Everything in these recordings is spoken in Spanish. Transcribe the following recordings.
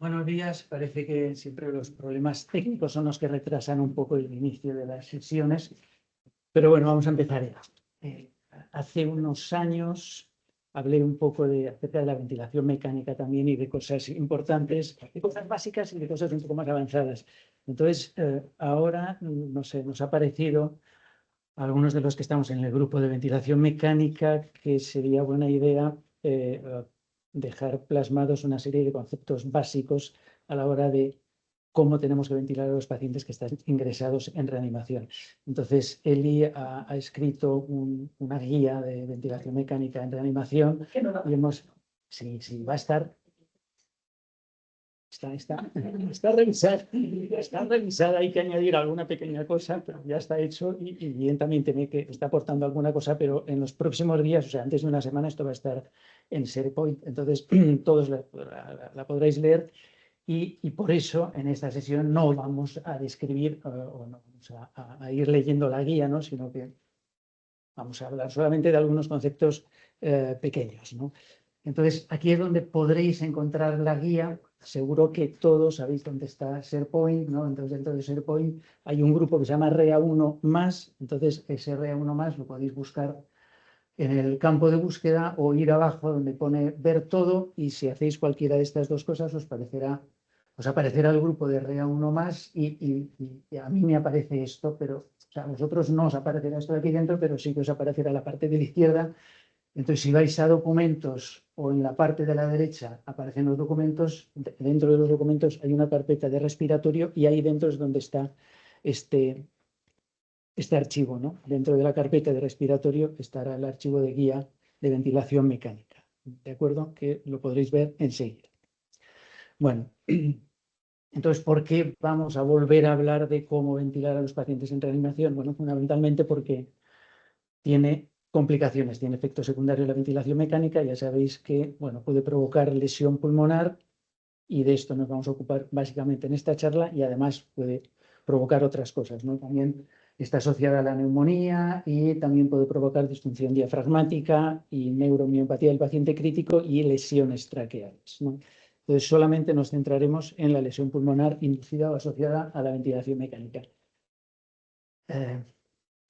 Buenos días. Parece que siempre los problemas técnicos son los que retrasan un poco el inicio de las sesiones, pero bueno, vamos a empezar ya. Hace unos años hablé un poco acerca de la ventilación mecánica también y de cosas importantes, de cosas básicas y de cosas un poco más avanzadas. Entonces, ahora, no sé, nos ha parecido a algunos de los que estamos en el grupo de ventilación mecánica que sería buena idea dejar plasmados una serie de conceptos básicos a la hora de cómo tenemos que ventilar a los pacientes que están ingresados en reanimación. Entonces, Eli ha escrito una guía de ventilación mecánica en reanimación y sí, va a estar. Está revisada, hay que añadir alguna pequeña cosa, pero ya está hecho y evidentemente que está aportando alguna cosa, pero en los próximos días, o sea, antes de una semana, esto va a estar en SharePoint, entonces todos la podréis leer y por eso en esta sesión no vamos a describir o no vamos a ir leyendo la guía, ¿no? Sino que vamos a hablar solamente de algunos conceptos pequeños, ¿no? Entonces, aquí es donde podréis encontrar la guía. Seguro que todos sabéis dónde está SharePoint, ¿no? Entonces, dentro de SharePoint hay un grupo que se llama REA1+. Entonces, ese REA1+ lo podéis buscar en el campo de búsqueda o ir abajo donde pone ver todo y si hacéis cualquiera de estas dos cosas os aparecerá el grupo de REA1+ y a mí me aparece esto, pero o sea, a vosotros no os aparecerá esto de aquí dentro, pero sí que os aparecerá la parte de la izquierda. Entonces, si vais a documentos o en la parte de la derecha aparecen los documentos, dentro de los documentos hay una carpeta de respiratorio y ahí dentro es donde está este archivo, ¿no? Dentro de la carpeta de respiratorio estará el archivo de guía de ventilación mecánica, ¿de acuerdo? Que lo podréis ver enseguida. Bueno, entonces, ¿por qué vamos a volver a hablar de cómo ventilar a los pacientes en reanimación? Bueno, fundamentalmente porque tiene complicaciones, tiene efectos secundarios la ventilación mecánica. Ya sabéis que, bueno, puede provocar lesión pulmonar y de esto nos vamos a ocupar básicamente en esta charla y además puede provocar otras cosas, ¿no? También está asociada a la neumonía y también puede provocar disfunción diafragmática y neuromiopatía del paciente crítico y lesiones traqueales, ¿no? Entonces, solamente nos centraremos en la lesión pulmonar inducida o asociada a la ventilación mecánica.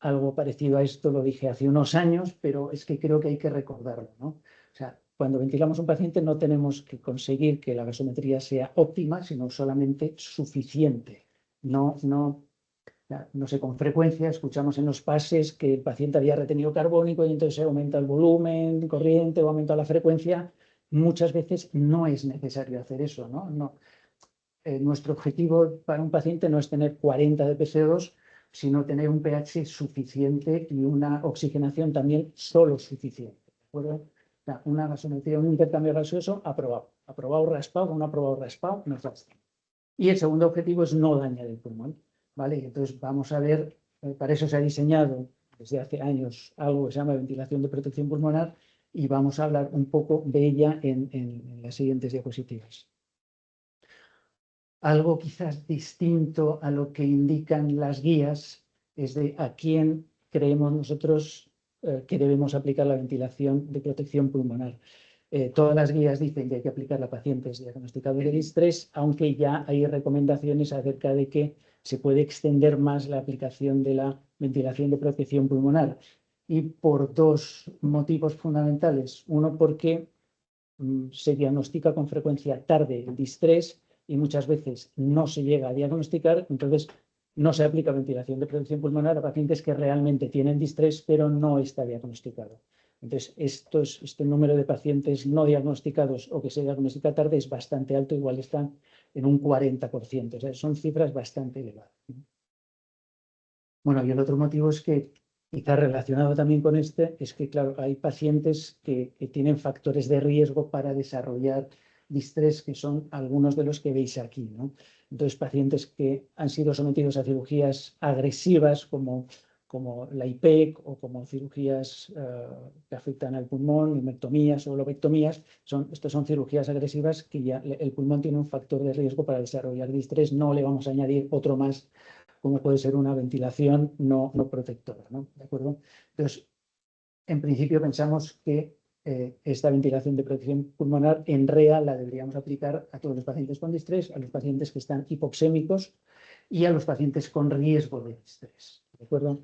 Algo parecido a esto lo dije hace unos años, pero es que creo que hay que recordarlo, ¿no? O sea, cuando ventilamos a un paciente no tenemos que conseguir que la gasometría sea óptima, sino solamente suficiente. No sé, con frecuencia escuchamos en los pases que el paciente había retenido carbónico y entonces se aumenta el volumen corriente o aumenta la frecuencia. Muchas veces no es necesario hacer eso, ¿no? Nuestro objetivo para un paciente no es tener 40 de PSO2, sino tener un pH suficiente y una oxigenación también solo suficiente. ¿De acuerdo? O sea, una gasometría, un intercambio gaseoso aprobado. Aprobado, raspado, no aprobado, raspado, no basta. Y el segundo objetivo es no dañar el pulmón, ¿vale? Entonces vamos a ver, para eso se ha diseñado desde hace años algo que se llama ventilación de protección pulmonar y vamos a hablar un poco de ella en las siguientes diapositivas. Algo quizás distinto a lo que indican las guías es de a quién creemos nosotros que debemos aplicar la ventilación de protección pulmonar. Todas las guías dicen que hay que aplicarla a pacientes diagnosticados de distrés, aunque ya hay recomendaciones acerca de que se puede extender más la aplicación de la ventilación de protección pulmonar. Y por dos motivos fundamentales. Uno, porque se diagnostica con frecuencia tarde el distrés y muchas veces no se llega a diagnosticar, entonces no se aplica ventilación de protección pulmonar a pacientes que realmente tienen distrés, pero no está diagnosticado. Entonces, este número de pacientes no diagnosticados o que se diagnostica tarde es bastante alto, igual están en un 40%. O sea, son cifras bastante elevadas. Bueno, y el otro motivo es que, quizá relacionado también con este, es que, claro, hay pacientes que tienen factores de riesgo para desarrollar distrés, que son algunos de los que veis aquí, ¿no? Entonces, pacientes que han sido sometidos a cirugías agresivas como la IPEC o como cirugías que afectan al pulmón, hemectomías o lobectomías, estas son cirugías agresivas que ya el pulmón tiene un factor de riesgo para desarrollar distrés, no le vamos a añadir otro más como puede ser una ventilación no protectora, ¿no? ¿De acuerdo? Entonces, en principio pensamos que esta ventilación de protección pulmonar en REA la deberíamos aplicar a todos los pacientes con distrés, a los pacientes que están hipoxémicos y a los pacientes con riesgo de distrés. ¿De acuerdo?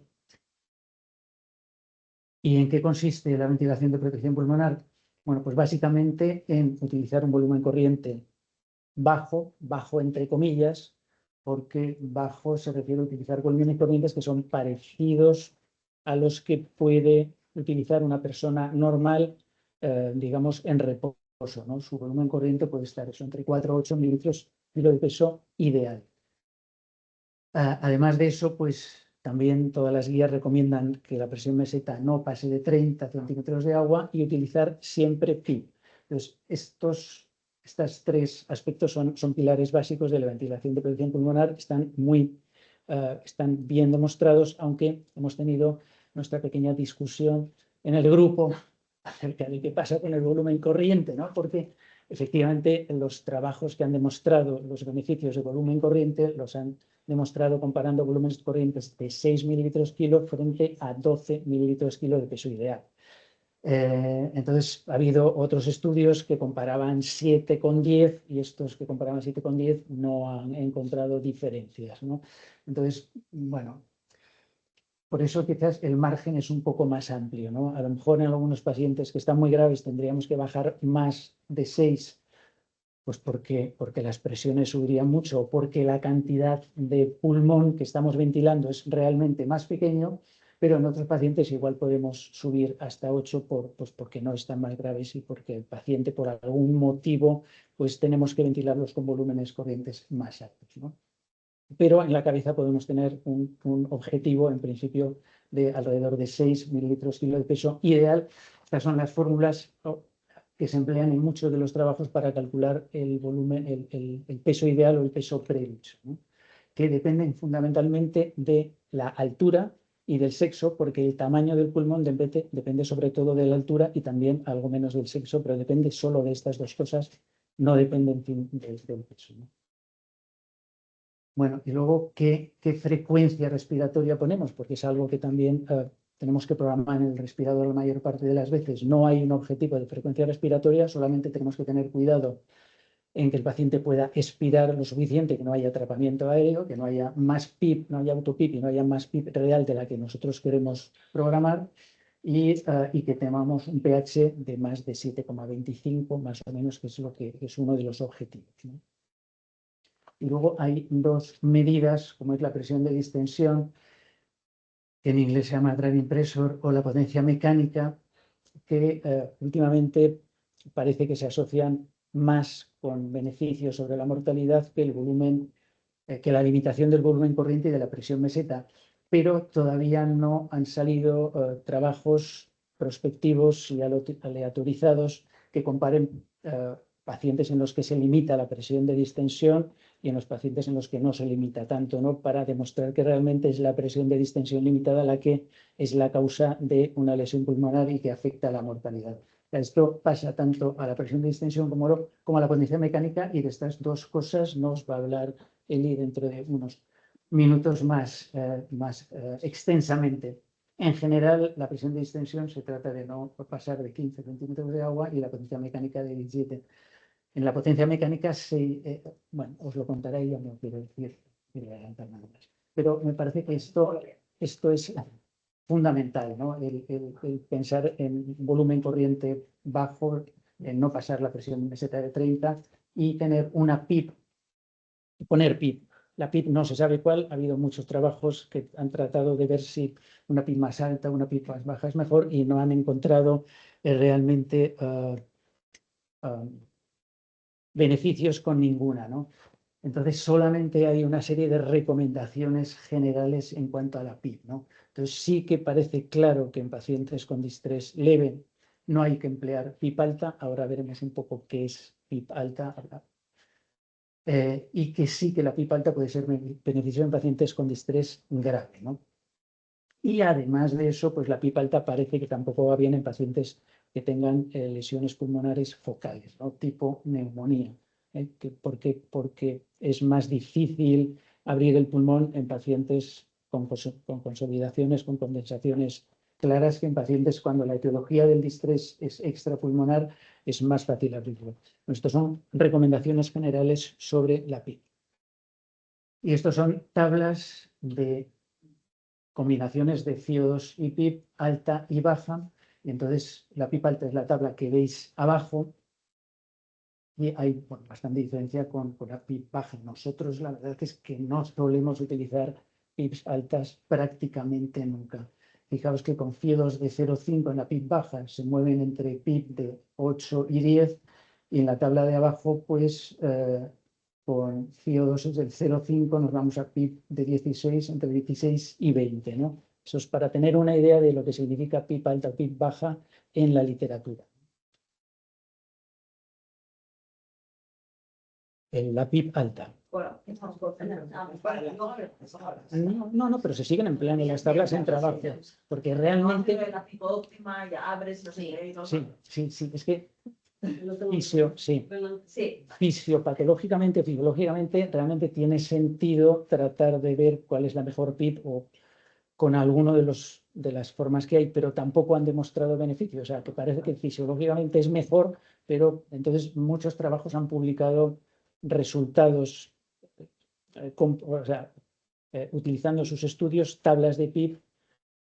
¿Y en qué consiste la ventilación de protección pulmonar? Bueno, pues básicamente en utilizar un volumen corriente bajo entre comillas, porque bajo se refiere a utilizar volúmenes corrientes que son parecidos a los que puede utilizar una persona normal, digamos, en reposo, ¿no? Su volumen corriente puede estar eso, entre 4 a 8 mililitros kilo de peso ideal. Además de eso, pues también todas las guías recomiendan que la presión meseta no pase de 30 centímetros de agua y utilizar siempre PIP. Entonces, estos tres aspectos son pilares básicos de la ventilación de protección pulmonar, están bien demostrados, aunque hemos tenido nuestra pequeña discusión en el grupo acerca de qué pasa con el volumen corriente, ¿no? Porque efectivamente los trabajos que han demostrado los beneficios de volumen corriente los han demostrado comparando volúmenes corrientes de 6 mililitros kilo frente a 12 mililitros kilo de peso ideal. Entonces, ha habido otros estudios que comparaban 7 con 10 y estos que comparaban 7 con 10 no han encontrado diferencias, ¿no? Entonces, bueno, por eso quizás el margen es un poco más amplio, ¿no? A lo mejor en algunos pacientes que están muy graves tendríamos que bajar más de 6, pues porque las presiones subirían mucho o porque la cantidad de pulmón que estamos ventilando es realmente más pequeño, pero en otros pacientes igual podemos subir hasta 8 pues porque no están más graves y porque el paciente por algún motivo pues tenemos que ventilarlos con volúmenes corrientes más altos, ¿no? Pero en la cabeza podemos tener un objetivo en principio de alrededor de 6 mililitros kilo de peso ideal. Estas son las fórmulas que se emplean en muchos de los trabajos para calcular el volumen, el peso ideal o el peso predicho, ¿no? Que dependen fundamentalmente de la altura y del sexo, porque el tamaño del pulmón depende sobre todo de la altura y también algo menos del sexo, pero depende solo de estas dos cosas, no depende en fin, del peso, ¿no? Bueno, y luego, ¿qué frecuencia respiratoria ponemos? Porque es algo que también tenemos que programar en el respirador la mayor parte de las veces. No hay un objetivo de frecuencia respiratoria, solamente tenemos que tener cuidado en que el paciente pueda expirar lo suficiente, que no haya atrapamiento aéreo, que no haya más PIP, no haya autoPIP y no haya más PIP real de la que nosotros queremos programar y que tengamos un pH de más de 7,25, más o menos, que es lo que es uno de los objetivos, ¿no? Y luego hay dos medidas, como es la presión de distensión, que en inglés se llama driving pressure, o la potencia mecánica, que últimamente parece que se asocian más con beneficios sobre la mortalidad que el volumen, que la limitación del volumen corriente y de la presión meseta. Pero todavía no han salido trabajos prospectivos y aleatorizados que comparen pacientes en los que se limita la presión de distensión y en los pacientes en los que no se limita tanto, ¿no? Para demostrar que realmente es la presión de distensión limitada la que es la causa de una lesión pulmonar y que afecta a la mortalidad. Esto pasa tanto a la presión de distensión como a la potencia mecánica, y de estas dos cosas nos va a hablar Eli dentro de unos minutos más extensamente. En general, la presión de distensión se trata de no pasar de 15 centímetros de agua y la potencia mecánica de 17. En la potencia mecánica, bueno, os lo contaré y ya no quiero decir, quiero adelantar nada más. Pero me parece que esto es fundamental, ¿no? El pensar en volumen corriente bajo, en no pasar la presión meseta de 30 y tener una PIP, poner PIP. La PIP no se sabe cuál, ha habido muchos trabajos que han tratado de ver si una PIP más alta, una PIP más baja es mejor y no han encontrado realmente beneficios con ninguna, ¿no? Entonces, solamente hay una serie de recomendaciones generales en cuanto a la PIP, ¿no? Entonces, sí que parece claro que en pacientes con distrés leve no hay que emplear PIP alta. Ahora veremos un poco qué es PIP alta. Y que sí que la PIP alta puede ser beneficiosa en pacientes con distrés grave, ¿no? Y además de eso, pues la PIP alta parece que tampoco va bien en pacientes que tengan lesiones pulmonares focales, ¿no? Tipo neumonía. Porque es más difícil abrir el pulmón en pacientes con consolidaciones, con condensaciones claras que en pacientes cuando la etiología del distrés es extrapulmonar es más fácil abrirlo. Estas son recomendaciones generales sobre la PIP. Y estos son tablas de combinaciones de CO2 y PIP alta y baja. Y entonces la PIP alta es la tabla que veis abajo. Y hay bastante diferencia con la PIP baja. Nosotros la verdad es que no solemos utilizar PIPs altas prácticamente nunca. Fijaos que con CO2 de 0,5 en la PIP baja se mueven entre PIP de 8 y 10 y en la tabla de abajo pues con CO2 del 0,5 nos vamos a PIP de 16, entre 16 y 20, ¿no? Eso es para tener una idea de lo que significa PIP alta o PIP baja en la literatura. La PIP alta. No, pero se siguen empleando las tablas en trabajo, porque realmente... La PIP óptima, ya abres, no sé. Sí, es que fisiopatológicamente, fisiológicamente, realmente tiene sentido tratar de ver cuál es la mejor PIP o con alguno de las formas que hay, pero tampoco han demostrado beneficios. O sea, que parece que fisiológicamente es mejor, pero entonces muchos trabajos han publicado resultados, utilizando sus estudios, tablas de PIP,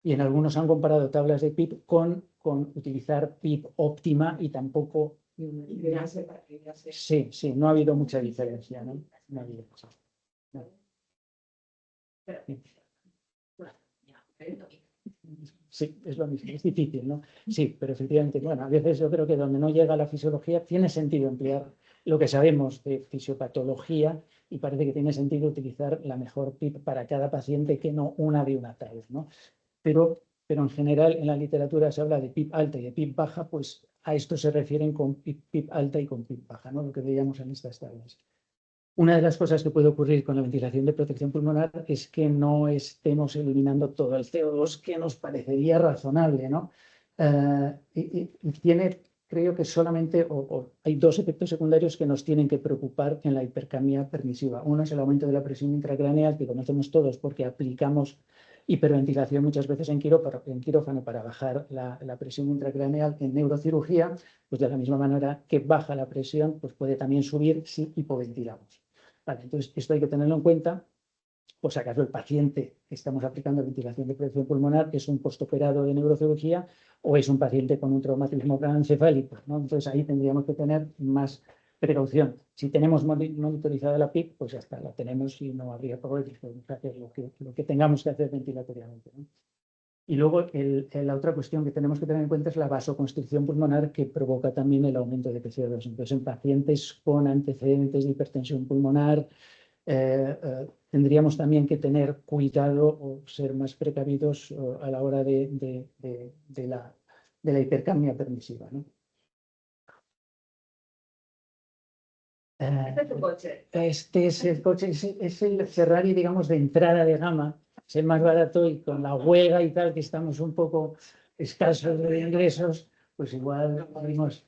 y en algunos han comparado tablas de PIP con utilizar PIP óptima y tampoco... Sí, no ha habido mucha diferencia, ¿no? No ha habido mucha. No. Sí, es lo mismo, es difícil, ¿no? Sí, pero efectivamente, bueno, a veces yo creo que donde no llega la fisiología tiene sentido emplear lo que sabemos de fisiopatología y parece que tiene sentido utilizar la mejor PIP para cada paciente que no una de una tal, ¿no? Pero en general en la literatura se habla de PIP alta y de PIP baja, pues a esto se refieren con PIP alta y con PIP baja, ¿no? Lo que veíamos en estas tablas. Una de las cosas que puede ocurrir con la ventilación de protección pulmonar es que no estemos eliminando todo el CO2 que nos parecería razonable, ¿no? Y tiene, creo que solamente, hay dos efectos secundarios que nos tienen que preocupar en la hipercamia permisiva. Uno es el aumento de la presión intracraneal, que conocemos todos porque aplicamos hiperventilación muchas veces en quirófano para bajar la presión intracraneal en neurocirugía, pues de la misma manera que baja la presión, pues puede también subir si hipoventilamos. Vale, entonces, esto hay que tenerlo en cuenta, por si acaso el paciente que estamos aplicando ventilación de protección pulmonar es un postoperado de neurocirugía o es un paciente con un traumatismo craneoencefálico, ¿no? Entonces, ahí tendríamos que tener más precaución. Si tenemos monitorizada la PIC, pues ya está, la tenemos y no habría problema, podemos hacer lo que tengamos que hacer ventilatoriamente, ¿no? Y luego la otra cuestión que tenemos que tener en cuenta es la vasoconstricción pulmonar que provoca también el aumento de PCO2. Entonces, en pacientes con antecedentes de hipertensión pulmonar, tendríamos también que tener cuidado o ser más precavidos a la hora de la hipercamia permisiva, ¿no? Este es tu coche. Este es el coche, es el Ferrari, digamos, de entrada de gama. Es el más barato y con la huelga y tal, que estamos un poco escasos de ingresos, pues igual abrimos.